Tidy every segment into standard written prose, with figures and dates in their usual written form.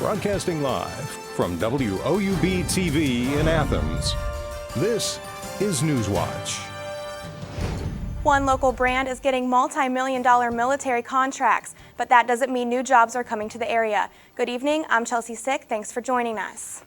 Broadcasting live from WOUB TV in Athens, this is Newswatch. One local brand is getting multi-million-dollar military contracts, but that doesn't mean new jobs are coming to the area. Good evening, I'm Chelsea Sick. Thanks for joining us.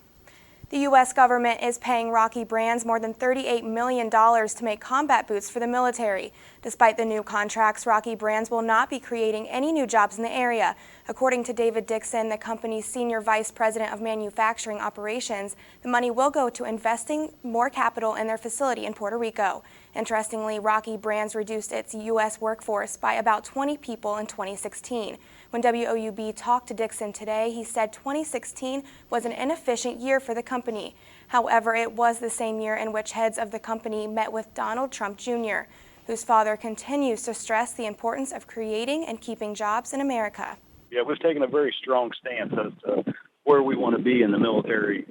The U.S. government is paying Rocky Brands more than $38 million to make combat boots for the military. Despite the new contracts, Rocky Brands will not be creating any new jobs in the area. According to David Dixon, the company's senior vice president of manufacturing operations, the money will go to investing more capital in their facility in Puerto Rico. Interestingly, Rocky Brands reduced its U.S. workforce by about 20 people in 2016. When WOUB talked to Dixon today, he said 2016 was an inefficient year for the company. However, it was the same year in which heads of the company met with Donald Trump Jr., whose father continues to stress the importance of creating and keeping jobs in America. Yeah, we've taken a very strong stance as to where we want to be in the military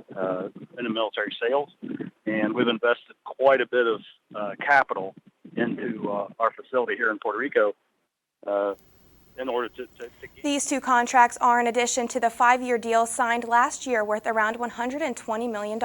sales, and we've invested quite a bit of capital into our facility here in Puerto Rico in order to These two contracts are in addition to the 5-year deal signed last year worth around $120 million.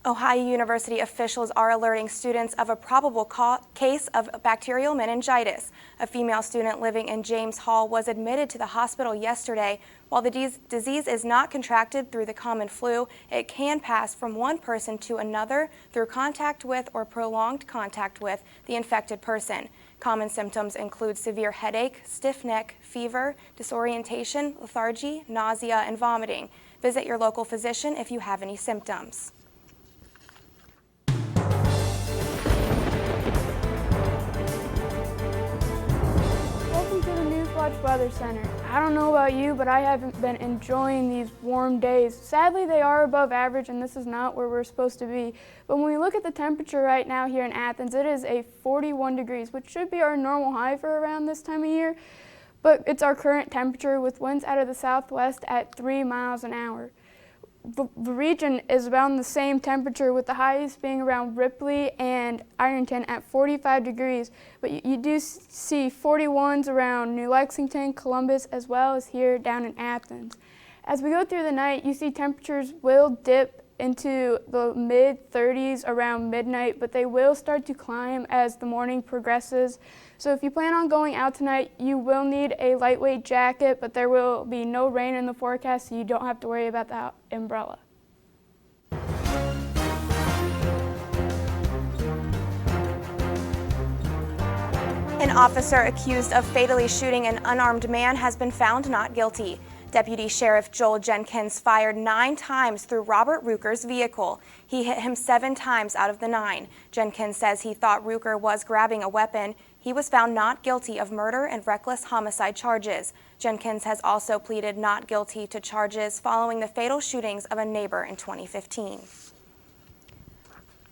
Ohio University officials are alerting students of a probable case of bacterial meningitis. A female student living in James Hall was admitted to the hospital yesterday. While the disease is not contracted through the common flu, it can pass from one person to another through contact with or prolonged contact with the infected person. Common symptoms include severe headache, stiff neck, fever, disorientation, lethargy, nausea, and vomiting. Visit your local physician if you have any symptoms. Weather Center. I don't know about you, but I haven't been enjoying these warm days. Sadly, they are above average, and this is not where we're supposed to be. But when we look at the temperature right now here in Athens, it is a 41 degrees, which should be our normal high for around this time of year. But it's our current temperature with winds out of the southwest at 3 miles an hour. The region is around the same temperature, with the highs being around Ripley and Ironton at 45 degrees. But you do see 41s around New Lexington, Columbus, as well as here down in Athens. As we go through the night, you see temperatures will dip into the mid-30s around midnight, but they will start to climb as the morning progresses. So if you plan on going out tonight, you will need a lightweight jacket, but there will be no rain in the forecast, so you don't have to worry about the umbrella. An officer accused of fatally shooting an unarmed man has been found not guilty. Deputy Sheriff Joel Jenkins fired 9 times through Robert Ruker's vehicle. He hit him 7 times out of the 9. Jenkins says he thought Ruker was grabbing a weapon. He was found not guilty of murder and reckless homicide charges. Jenkins has also pleaded not guilty to charges following the fatal shootings of a neighbor in 2015.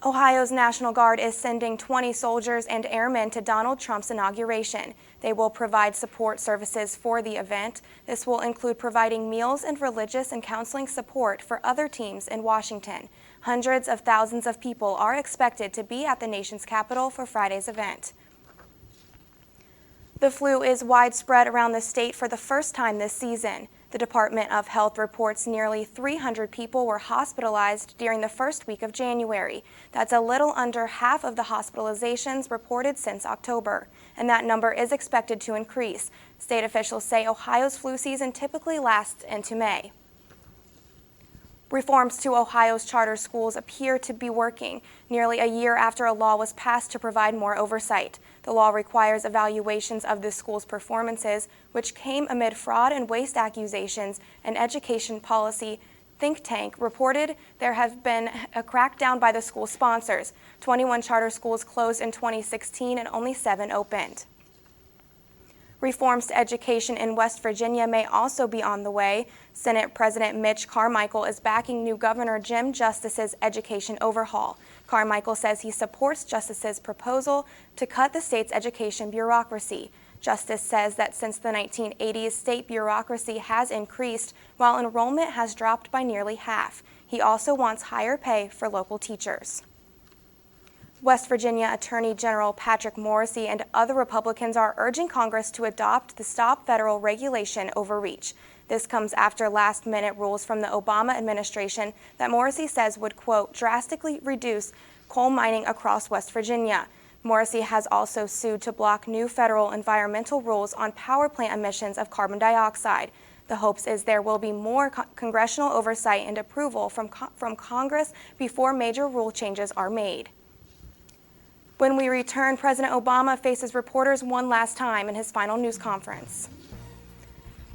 Ohio's National Guard is sending 20 soldiers and airmen to Donald Trump's inauguration. They will provide support services for the event. This will include providing meals and religious and counseling support for other teams in Washington. Hundreds of thousands of people are expected to be at the nation's capital for Friday's event. The flu is widespread around the state for the first time this season. The Department of Health reports nearly 300 people were hospitalized during the first week of January. That's a little under half of the hospitalizations reported since October, and that number is expected to increase. State officials say Ohio's flu season typically lasts into May. Reforms to Ohio's charter schools appear to be working, nearly a year after a law was passed to provide more oversight. The law requires evaluations of the school's performances, which came amid fraud and waste accusations. An education policy think tank reported there have been a crackdown by the school sponsors. 21 charter schools closed in 2016 and only 7 opened. Reforms to education in West Virginia may also be on the way. Senate President Mitch Carmichael is backing new Governor Jim Justice's education overhaul. Carmichael says he supports Justice's proposal to cut the state's education bureaucracy. Justice says that since the 1980s, state bureaucracy has increased while enrollment has dropped by nearly half. He also wants higher pay for local teachers. West Virginia Attorney General Patrick Morrisey and other Republicans are urging Congress to adopt the Stop Federal Regulation Overreach. This comes after last-minute rules from the Obama administration that Morrisey says would, quote, drastically reduce coal mining across West Virginia. Morrisey has also sued to block new federal environmental rules on power plant emissions of carbon dioxide. The hopes is there will be more congressional oversight and approval from Congress before major rule changes are made. When we return, President Obama faces reporters one last time in his final news conference.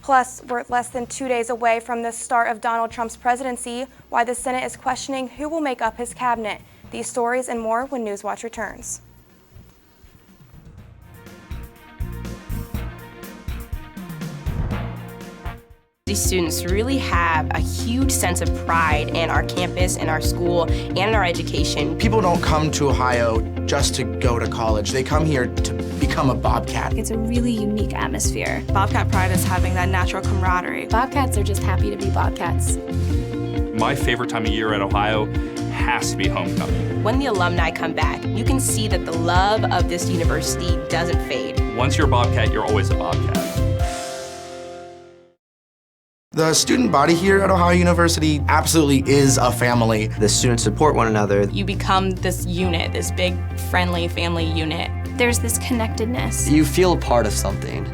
Plus, we're less than 2 days away from the start of Donald Trump's presidency, why the Senate is questioning who will make up his cabinet. These stories and more when Newswatch returns. These students really have a huge sense of pride in our campus, in our school, and in our education. People don't come to Ohio just to go to college. They come here to become a Bobcat. It's a really unique atmosphere. Bobcat pride is having that natural camaraderie. Bobcats are just happy to be Bobcats. My favorite time of year at Ohio has to be homecoming. When the alumni come back, you can see that the love of this university doesn't fade. Once you're a Bobcat, you're always a Bobcat. The student body here at Ohio University absolutely is a family. The students support one another. You become this unit, this big, friendly family unit. There's this connectedness. You feel a part of something.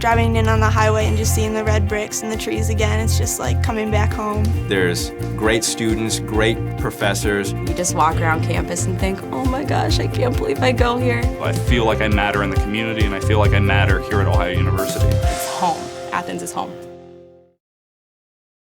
Driving in on the highway and just seeing the red bricks and the trees again, it's just like coming back home. There's great students, great professors. You just walk around campus and think, oh my gosh, I can't believe I go here. I feel like I matter in the community, and I feel like I matter here at Ohio University. It's home. Athens is home.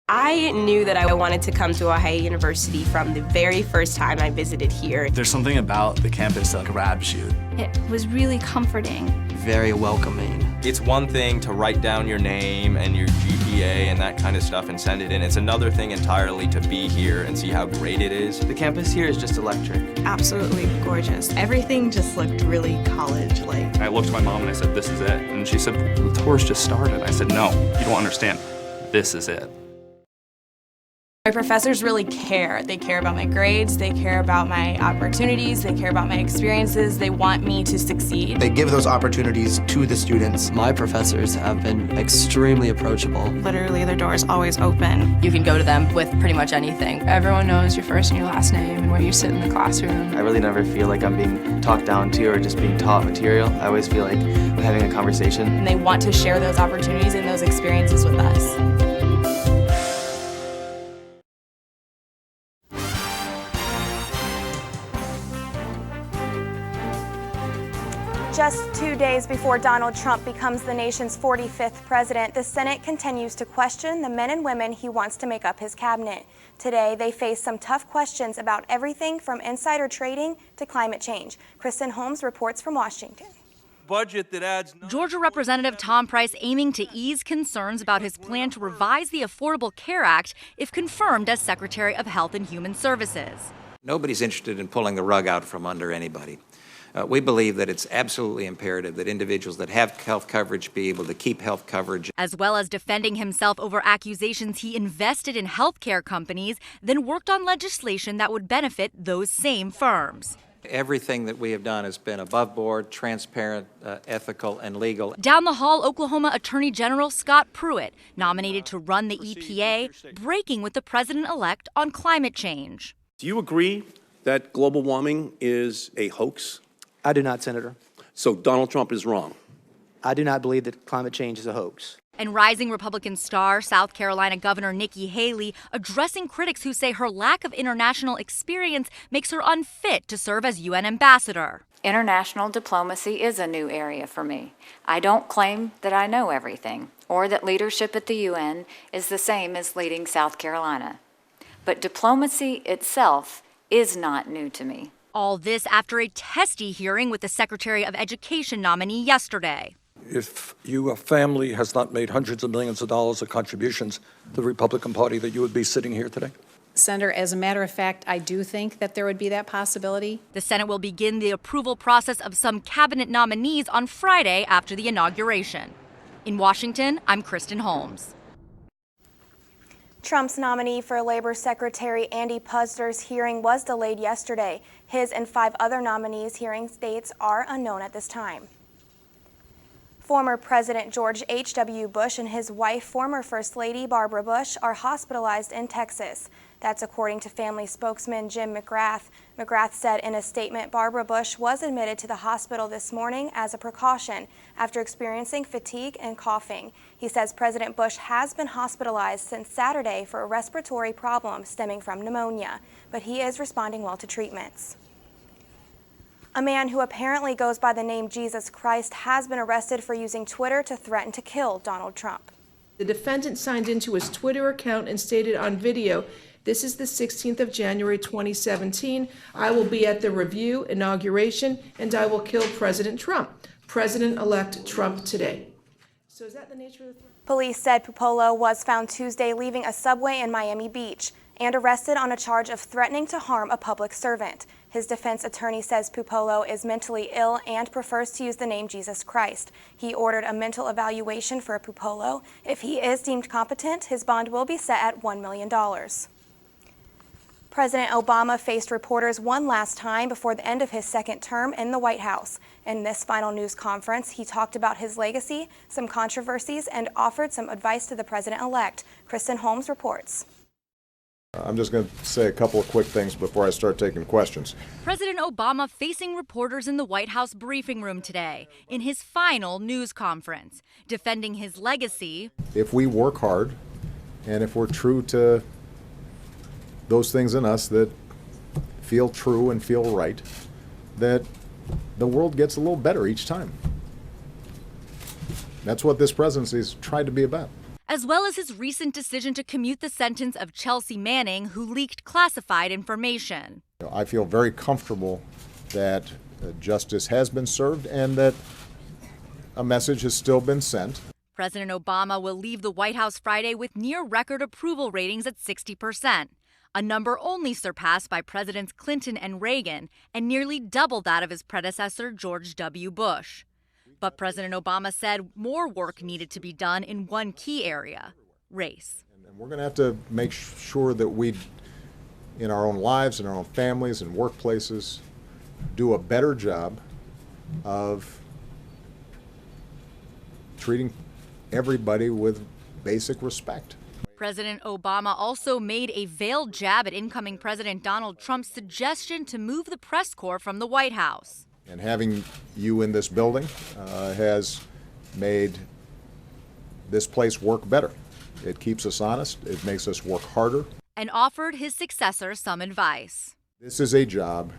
I knew that I wanted to come to Ohio University from the very first time I visited here. There's something about the campus that grabs you. It was really comforting. Very welcoming. It's one thing to write down your name and your GPA and that kind of stuff and send it in. It's another thing entirely to be here and see how great it is. The campus here is just electric. Absolutely gorgeous. Everything just looked really college-like. I looked at my mom and I said, this is it. And she said, the tour's just started. I said, no, you don't understand. This is it. My professors really care. They care about my grades, they care about my opportunities, they care about my experiences, they want me to succeed. They give those opportunities to the students. My professors have been extremely approachable. Literally, their door is always open. You can go to them with pretty much anything. Everyone knows your first and your last name and where you sit in the classroom. I really never feel like I'm being talked down to or just being taught material. I always feel like I'm having a conversation. And they want to share those opportunities and those experiences with us. Just 2 days before Donald Trump becomes the nation's 45th president, the Senate continues to question the men and women he wants to make up his cabinet. Today, they face some tough questions about everything from insider trading to climate change. Kristen Holmes reports from Washington. Budget that adds Georgia Representative Tom Price aiming to ease concerns about his plan to revise the Affordable Care Act if confirmed as Secretary of Health and Human Services. Nobody's interested in pulling the rug out from under anybody. We believe that it's absolutely imperative that individuals that have health coverage be able to keep health coverage. As well as defending himself over accusations he invested in healthcare companies, then worked on legislation that would benefit those same firms. Everything that we have done has been above board, transparent, ethical, and legal. Down the hall, Oklahoma Attorney General Scott Pruitt, nominated to run the EPA, breaking with the president-elect on climate change. Do you agree that global warming is a hoax? I do not, Senator. So Donald Trump is wrong? I do not believe that climate change is a hoax. And rising Republican star, South Carolina Governor Nikki Haley, addressing critics who say her lack of international experience makes her unfit to serve as UN ambassador. International diplomacy is a new area for me. I don't claim that I know everything, or that leadership at the UN is the same as leading South Carolina. But diplomacy itself is not new to me. All this after a testy hearing with the Secretary of Education nominee yesterday. If your family has not made hundreds of millions of dollars of contributions to the Republican Party, that you would be sitting here today? Senator, as a matter of fact, I do think that there would be that possibility. The Senate will begin the approval process of some cabinet nominees on Friday after the inauguration. In Washington, I'm Kristen Holmes. Trump's nominee for Labor Secretary Andy Puzder's hearing was delayed yesterday. His and 5 other nominees' hearing dates are unknown at this time. Former President George H.W. Bush and his wife, former First Lady Barbara Bush, are hospitalized in Texas. That's according to family spokesman Jim McGrath. McGrath said in a statement Barbara Bush was admitted to the hospital this morning as a precaution after experiencing fatigue and coughing. He says President Bush has been hospitalized since Saturday for a respiratory problem stemming from pneumonia, but he is responding well to treatments. A man who apparently goes by the name Jesus Christ has been arrested for using Twitter to threaten to kill Donald Trump. The defendant signed into his Twitter account and stated on video, "This is the 16th of January 2017. I will be at the review, inauguration, and I will kill President Trump. President-elect Trump today." So is that the nature of the threat? Police said Pupolo was found Tuesday leaving a subway in Miami Beach and arrested on a charge of threatening to harm a public servant. His defense attorney says Pupolo is mentally ill and prefers to use the name Jesus Christ. He ordered a mental evaluation for Pupolo. If he is deemed competent, his bond will be set at $1 million. President Obama faced reporters one last time before the end of his second term in the White House. In this final news conference, he talked about his legacy, some controversies, and offered some advice to the president-elect. Kristen Holmes reports. I'm just going to say a couple of quick things before I start taking questions. President Obama facing reporters in the White House briefing room today in his final news conference, defending his legacy. If we work hard and if we're true to those things in us that feel true and feel right, that the world gets a little better each time. That's what this presidency has tried to be about. As well as his recent decision to commute the sentence of Chelsea Manning, who leaked classified information. I feel very comfortable that justice has been served and that a message has still been sent. President Obama will leave the White House Friday with near-record approval ratings at 60%, a number only surpassed by Presidents Clinton and Reagan, and nearly double that of his predecessor, George W. Bush. But President Obama said more work needed to be done in one key area, race. And we're going to have to make sure that we, in our own lives, in our own families and workplaces, do a better job of treating everybody with basic respect. President Obama also made a veiled jab at incoming President Donald Trump's suggestion to move the press corps from the White House. And having you in this building has made this place work better. It keeps us honest. It makes us work harder. And offered his successor some advice. This is a job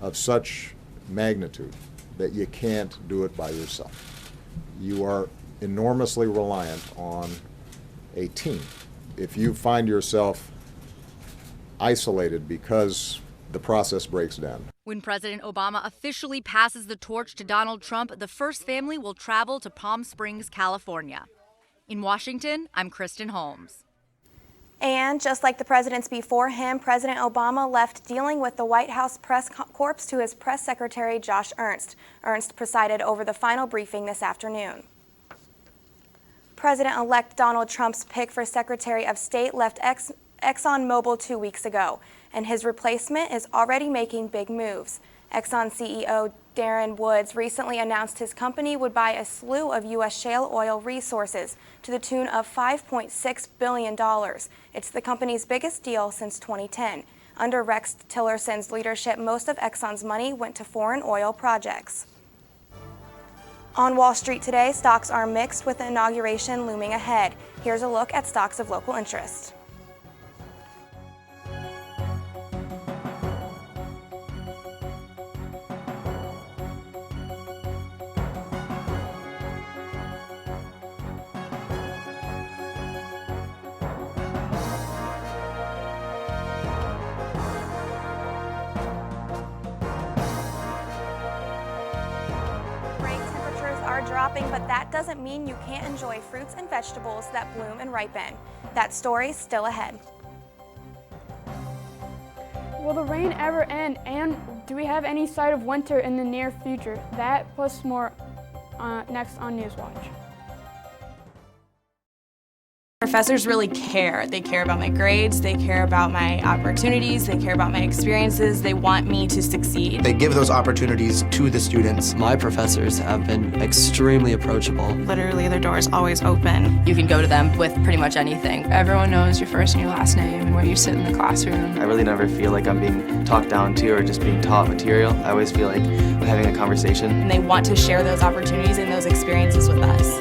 of such magnitude that you can't do it by yourself. You are enormously reliant on a team. If you find yourself isolated because the process breaks down. When President Obama officially passes the torch to Donald Trump, the first family will travel to Palm Springs, California. In Washington, I'm Kristen Holmes. And just like the presidents before him, President Obama left dealing with the White House press corps to his press secretary, Josh Ernst. Ernst presided over the final briefing this afternoon. President-elect Donald Trump's pick for Secretary of State left ExxonMobil 2 weeks ago, and his replacement is already making big moves. Exxon CEO Darren Woods recently announced his company would buy a slew of U.S. shale oil resources to the tune of $5.6 billion. It's the company's biggest deal since 2010. Under Rex Tillerson's leadership, most of Exxon's money went to foreign oil projects. On Wall Street today, stocks are mixed with the inauguration looming ahead. Here's a look at stocks of local interest. Dropping, but that doesn't mean you can't enjoy fruits and vegetables that bloom and ripen. That story's still ahead. Will the rain ever end, and do we have any sight of winter in the near future? That plus more next on Newswatch. professors really care. They care about my grades, they care about my opportunities, they care about my experiences, they want me to succeed. They give those opportunities to the students. My professors have been extremely approachable. Literally, their door is always open. You can go to them with pretty much anything. Everyone knows your first and your last name and where you sit in the classroom. I really never feel like I'm being talked down to or just being taught material. I always feel like I'm having a conversation. And they want to share those opportunities and those experiences with us.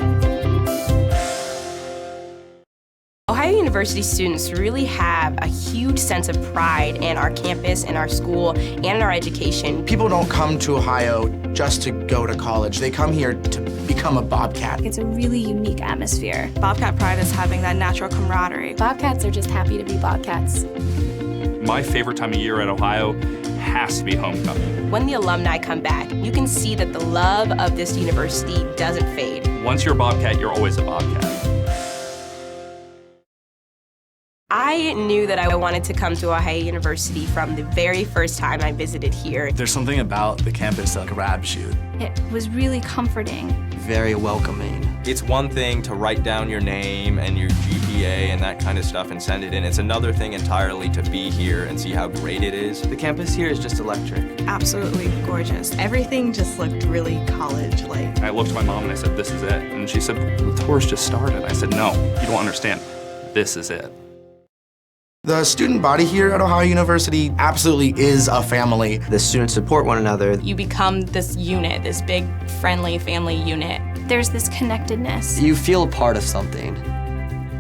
Ohio University students really have a huge sense of pride in our campus, in our school, and in our education. People don't come to Ohio just to go to college. They come here to become a Bobcat. It's a really unique atmosphere. Bobcat pride is having that natural camaraderie. Bobcats are just happy to be Bobcats. My favorite time of year at Ohio has to be homecoming. When the alumni come back, you can see that the love of this university doesn't fade. Once you're a Bobcat, you're always a Bobcat. I knew that I wanted to come to Ohio University from the very first time I visited here. There's something about the campus that grabs you. It was really comforting. Very welcoming. It's one thing to write down your name and your GPA and that kind of stuff and send it in. It's another thing entirely to be here and see how great it is. The campus here is just electric. Absolutely gorgeous. Everything just looked really college-like. I looked at my mom and I said, "This is it." And she said, "The tour's just started." I said, "No, you don't understand. This is it." The student body here at Ohio University absolutely is a family. The students support one another. You become this unit, this big, friendly family unit. There's this connectedness. You feel a part of something.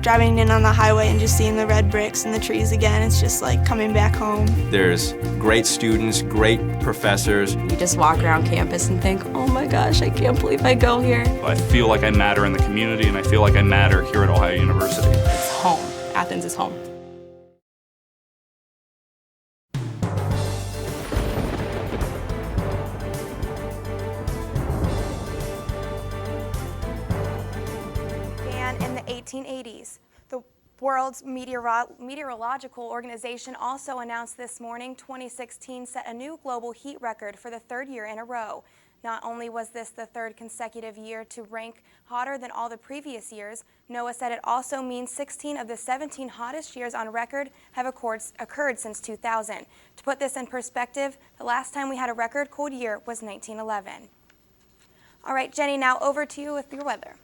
Driving in on the highway and just seeing the red bricks and the trees again, it's just like coming back home. There's great students, great professors. You just walk around campus and think, oh my gosh, I can't believe I go here. I feel like I matter in the community, and I feel like I matter here at Ohio University. It's home. Athens is home. In the 1880s. The World's Meteorological Organization also announced this morning 2016 set a new global heat record for the third year in a row. Not only was this the third consecutive year to rank hotter than all the previous years, NOAA said it also means 16 of the 17 hottest years on record have occurred since 2000. To put this in perspective, the last time we had a record cold year was 1911. All right, Jenny, now over to you with your weather.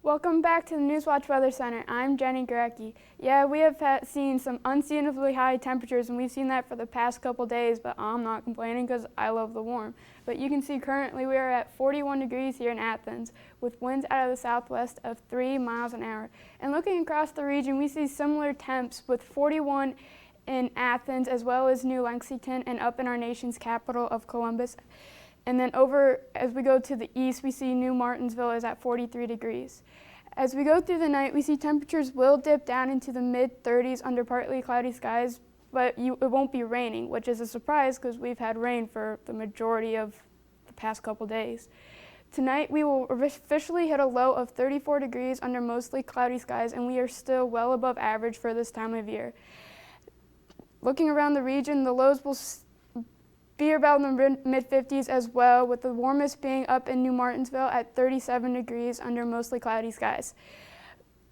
Welcome back to the Newswatch Weather Center. I'm Jenny Garecki. Yeah, we have seen some unseasonably high temperatures, and we've seen that for the past couple days, but I'm not complaining because I love the warm. But you can see currently we are at 41 degrees here in Athens with winds out of the southwest of 3 miles an hour. And looking across the region, we see similar temps with 41 in Athens as well as New Lexington and up in our nation's capital of Columbus. And then over, as we go to the east, we see New Martinsville is at 43 degrees. As we go through the night, we see temperatures will dip down into the mid-30s under partly cloudy skies, but it won't be raining, which is a surprise because we've had rain for the majority of the past couple days. Tonight, we will officially hit a low of 34 degrees under mostly cloudy skies, and we are still well above average for this time of year. Looking around the region, the lows will be about in the mid-50s as well, with the warmest being up in New Martinsville at 37 degrees under mostly cloudy skies.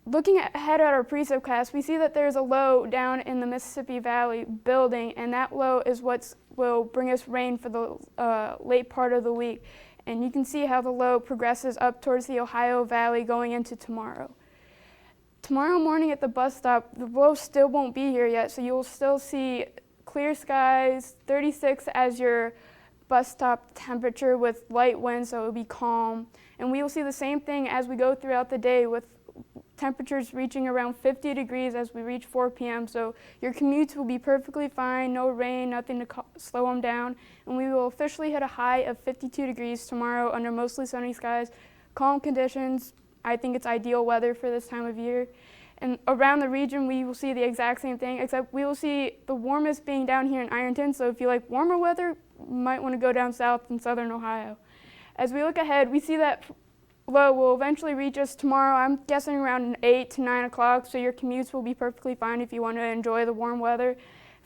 Looking ahead at our precipcast, we see that there's a low down in the Mississippi Valley building, and that low is what will bring us rain for the late part of the week. And you can see how the low progresses up towards the Ohio Valley going into tomorrow. Tomorrow morning at the bus stop, the low still won't be here yet, so you'll still see clear skies, 36 as your bus stop temperature with light winds, so it'll be calm. And we will see the same thing as we go throughout the day with temperatures reaching around 50 degrees as we reach 4 p.m. So your commutes will be perfectly fine, no rain, nothing to slow them down. And we will officially hit a high of 52 degrees tomorrow under mostly sunny skies, calm conditions. I think it's ideal weather for this time of year. And around the region, we will see the exact same thing, except we will see the warmest being down here in Ironton. So if you like warmer weather, you might want to go down south in southern Ohio. As we look ahead, we see that low will eventually reach us tomorrow. I'm guessing around 8 to 9 o'clock, so your commutes will be perfectly fine if you want to enjoy the warm weather.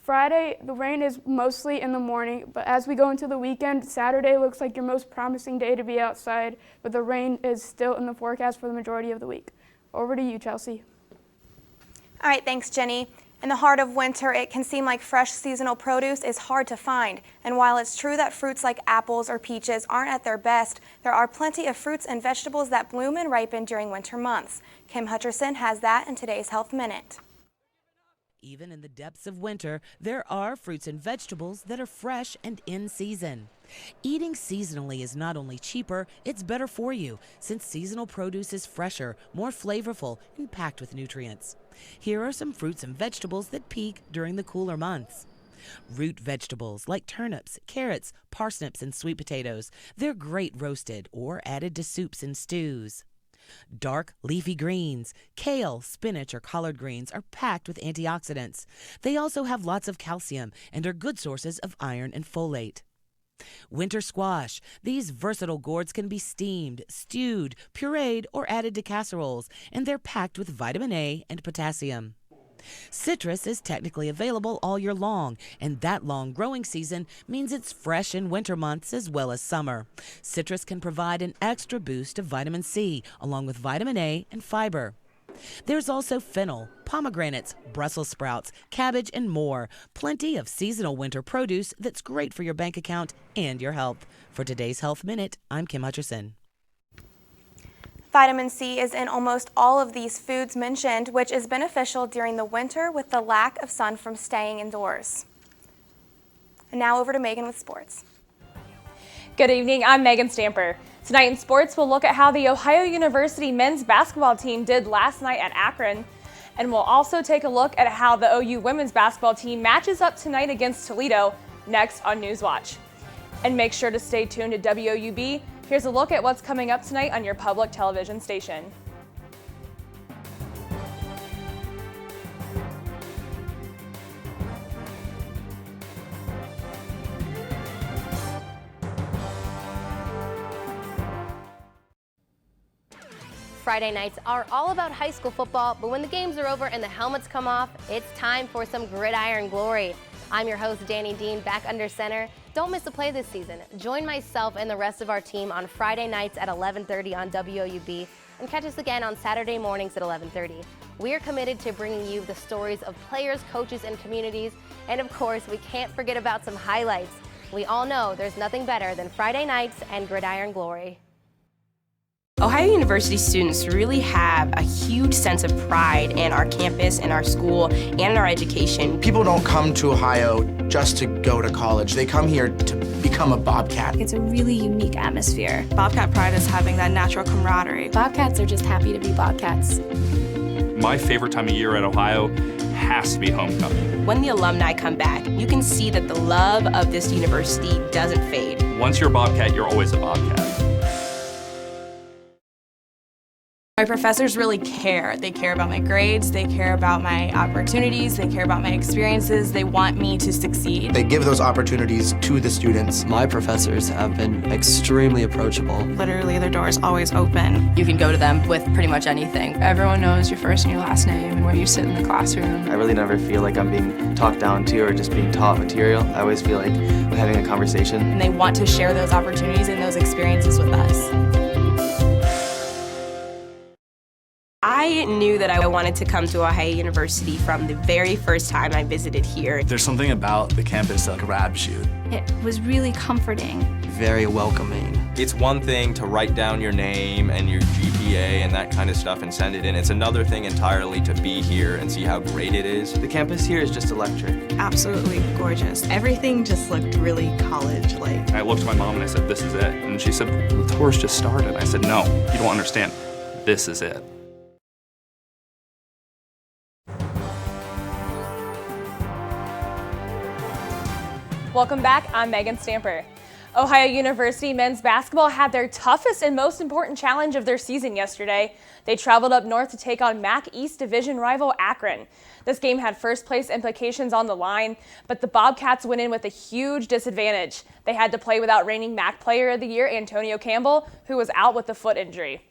Friday, the rain is mostly in the morning, but as we go into the weekend, Saturday looks like your most promising day to be outside, but the rain is still in the forecast for the majority of the week. Over to you, Chelsea. All right, thanks, Jenny. In the heart of winter, it can seem like fresh seasonal produce is hard to find. And while it's true that fruits like apples or peaches aren't at their best, there are plenty of fruits and vegetables that bloom and ripen during winter months. Kim Hutcherson has that in today's Health Minute. Even in the depths of winter, there are fruits and vegetables that are fresh and in season. Eating seasonally is not only cheaper, it's better for you, since seasonal produce is fresher, more flavorful, and packed with nutrients. Here are some fruits and vegetables that peak during the cooler months. Root vegetables like turnips, carrots, parsnips, and sweet potatoes. They're great roasted or added to soups and stews. Dark leafy greens, kale, spinach, or collard greens are packed with antioxidants. They also have lots of calcium and are good sources of iron and folate. Winter squash. These versatile gourds can be steamed, stewed, pureed, or added to casseroles, and they're packed with vitamin A and potassium. Citrus is technically available all year long, and that long growing season means it's fresh in winter months as well as summer. Citrus can provide an extra boost of vitamin C, along with vitamin A and fiber. There's also fennel, pomegranates, Brussels sprouts, cabbage, and more. Plenty of seasonal winter produce that's great for your bank account and your health. For today's Health Minute, I'm Kim Hutcherson. Vitamin C is in almost all of these foods mentioned, which is beneficial during the winter with the lack of sun from staying indoors. And now over to Megan with sports. Good evening, I'm Megan Stamper. Tonight in sports, we'll look at how the Ohio University men's basketball team did last night at Akron. And we'll also take a look at how the OU women's basketball team matches up tonight against Toledo next on Newswatch. And make sure to stay tuned to WOUB. Here's a look at what's coming up tonight on your public television station. Friday nights are all about high school football, but when the games are over and the helmets come off, it's time for some gridiron glory. I'm your host, Danny Dean, back under center. Don't miss a play this season. Join myself and the rest of our team on Friday nights at 11:30 on WOUB and catch us again on Saturday mornings at 11:30. We are committed to bringing you the stories of players, coaches, and communities, and of course, we can't forget about some highlights. We all know there's nothing better than Friday nights and gridiron glory. Ohio University students really have a huge sense of pride in our campus, in our school, and in our education. People don't come to Ohio just to go to college. They come here to become a Bobcat. It's a really unique atmosphere. Bobcat pride is having that natural camaraderie. Bobcats are just happy to be Bobcats. My favorite time of year at Ohio has to be homecoming. When the alumni come back, you can see that the love of this university doesn't fade. Once you're a Bobcat, you're always a Bobcat. My professors really care. They care about my grades, they care about my opportunities, they care about my experiences, they want me to succeed. They give those opportunities to the students. My professors have been extremely approachable. Literally, their door is always open. You can go to them with pretty much anything. Everyone knows your first and your last name and where you sit in the classroom. I really never feel like I'm being talked down to or just being taught material. I always feel like I'm having a conversation. And they want to share those opportunities and those experiences with us. I knew that I wanted to come to Ohio University from the very first time I visited here. There's something about the campus that grabs you. It was really comforting. Very welcoming. It's one thing to write down your name and your GPA and that kind of stuff and send it in. It's another thing entirely to be here and see how great it is. The campus here is just electric. Absolutely gorgeous. Everything just looked really college-like. I looked at my mom and I said, "This is it." And she said, "The tour's just started." I said, "No, you don't understand. This is it." Welcome back, I'm Megan Stamper. Ohio University men's basketball had their toughest and most important challenge of their season yesterday. They traveled up north to take on MAC East Division rival Akron. This game had first place implications on the line, but the Bobcats went in with a huge disadvantage. They had to play without reigning MAC Player of the Year Antonio Campbell, who was out with a foot injury.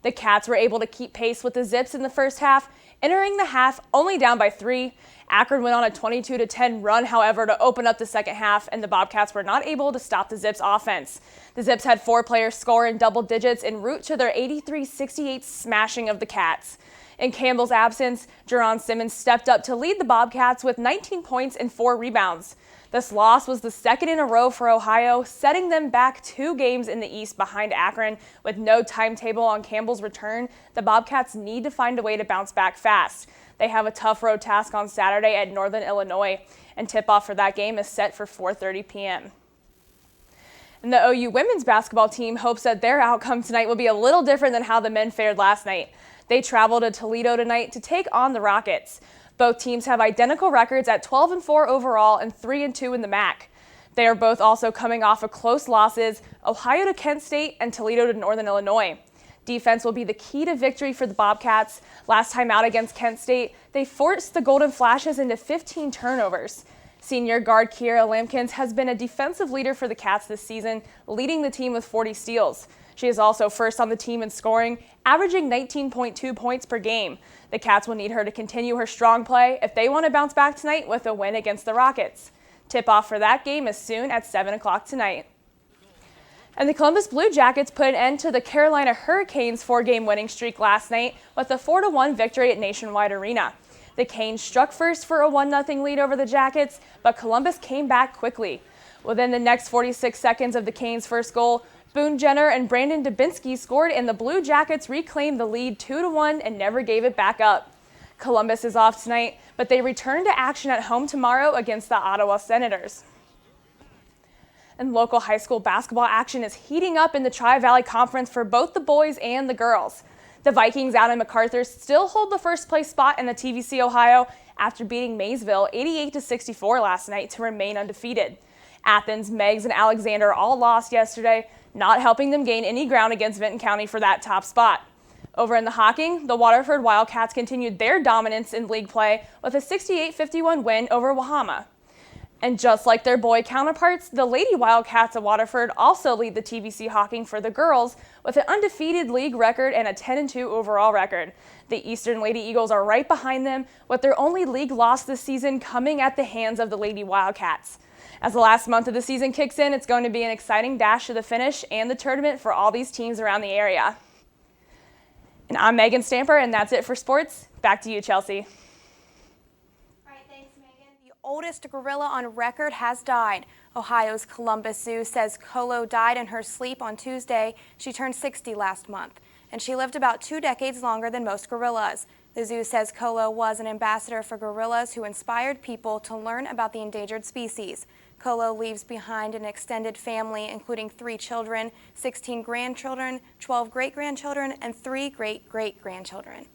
The Cats were able to keep pace with the Zips in the first half, entering the half only down by 3. Akron went on a 22-10 run, however, to open up the second half, and the Bobcats were not able to stop the Zips offense. The Zips had 4 players score in double digits en route to their 83-68 smashing of the Cats. In Campbell's absence, Jerron Simmons stepped up to lead the Bobcats with 19 points and 4 rebounds. This loss was the second in a row for Ohio, setting them back 2 games in the East behind Akron. With no timetable on Campbell's return, the Bobcats need to find a way to bounce back fast. They have a tough road task on Saturday at Northern Illinois, and tip-off for that game is set for 4:30 p.m. And the OU women's basketball team hopes that their outcome tonight will be a little different than how the men fared last night. They travel to Toledo tonight to take on the Rockets. Both teams have identical records at 12-4 overall and 3-2 in the MAC. They are both also coming off of close losses, Ohio to Kent State and Toledo to Northern Illinois. Defense will be the key to victory for the Bobcats. Last time out against Kent State, they forced the Golden Flashes into 15 turnovers. Senior guard Kiera Lampkins has been a defensive leader for the Cats this season, leading the team with 40 steals. She is also first on the team in scoring, averaging 19.2 points per game. The Cats will need her to continue her strong play if they want to bounce back tonight with a win against the Rockets. Tip-off for that game is soon at 7 o'clock tonight. And the Columbus Blue Jackets put an end to the Carolina Hurricanes' 4-game winning streak last night with a 4-1 victory at Nationwide Arena. The Canes struck first for a 1-0 lead over the Jackets, but Columbus came back quickly. Within the next 46 seconds of the Canes' first goal, Boone Jenner and Brandon Dubinsky scored, and the Blue Jackets reclaimed the lead 2-1 and never gave it back up. Columbus is off tonight, but they return to action at home tomorrow against the Ottawa Senators. And local high school basketball action is heating up in the Tri-Valley Conference for both the boys and the girls. The Vikings out in MacArthur still hold the first place spot in the TVC Ohio after beating Maysville 88-64 last night to remain undefeated. Athens, Meigs, and Alexander all lost yesterday, not helping them gain any ground against Vinton County for that top spot. Over in the Hocking, the Waterford Wildcats continued their dominance in league play with a 68-51 win over Wahama. And just like their boy counterparts, the Lady Wildcats of Waterford also lead the TVC Hocking for the girls with an undefeated league record and a 10-2 overall record. The Eastern Lady Eagles are right behind them, with their only league loss this season coming at the hands of the Lady Wildcats. As the last month of the season kicks in, it's going to be an exciting dash to the finish and the tournament for all these teams around the area. And I'm Megan Stamper, and that's it for sports. Back to you, Chelsea. Oldest gorilla on record has died. Ohio's Columbus Zoo says Colo died in her sleep on Tuesday. She turned 60 last month, and she lived about 2 decades longer than most gorillas. The zoo says Colo was an ambassador for gorillas who inspired people to learn about the endangered species. Colo leaves behind an extended family, including 3 children, 16 grandchildren, 12 great-grandchildren, and 3 great-great-grandchildren.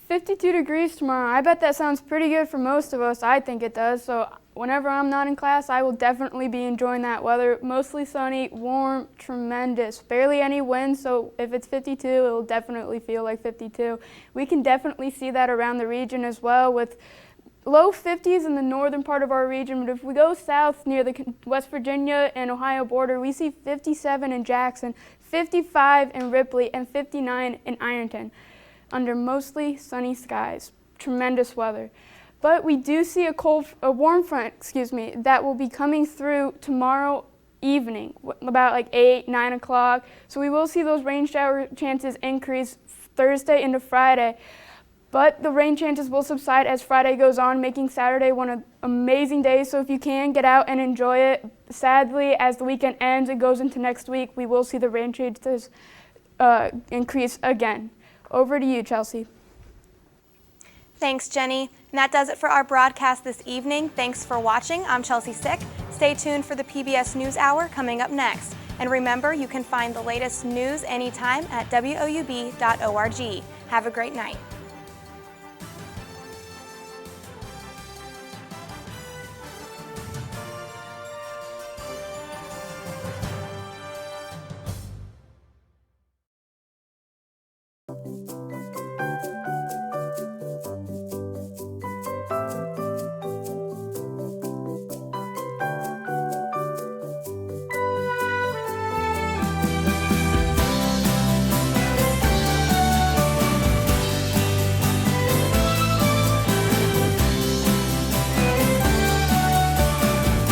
52 degrees tomorrow. I bet that sounds pretty good for most of us. I think it does. So whenever I'm not in class, I will definitely be enjoying that weather. Mostly sunny, warm, tremendous. Barely any wind, so if it's 52, it will definitely feel like 52. We can definitely see that around the region as well, with low 50s in the northern part of our region. But if we go south near the West Virginia and Ohio border, we see 57 in Jackson, 55 in Ripley, and 59 in Ironton, under mostly sunny skies. Tremendous weather. But we do see a warm front, that will be coming through tomorrow evening, about like 8, 9 o'clock. So we will see those rain shower chances increase Thursday into Friday. But the rain chances will subside as Friday goes on, making Saturday one of amazing days. So if you can, get out and enjoy it. Sadly, as the weekend ends and goes into next week, we will see the rain chances increase again. Over to you, Chelsea. Thanks, Jenny. And that does it for our broadcast this evening. Thanks for watching. I'm Chelsea Sick. Stay tuned for the PBS NewsHour coming up next. And remember, you can find the latest news anytime at woub.org. Have a great night.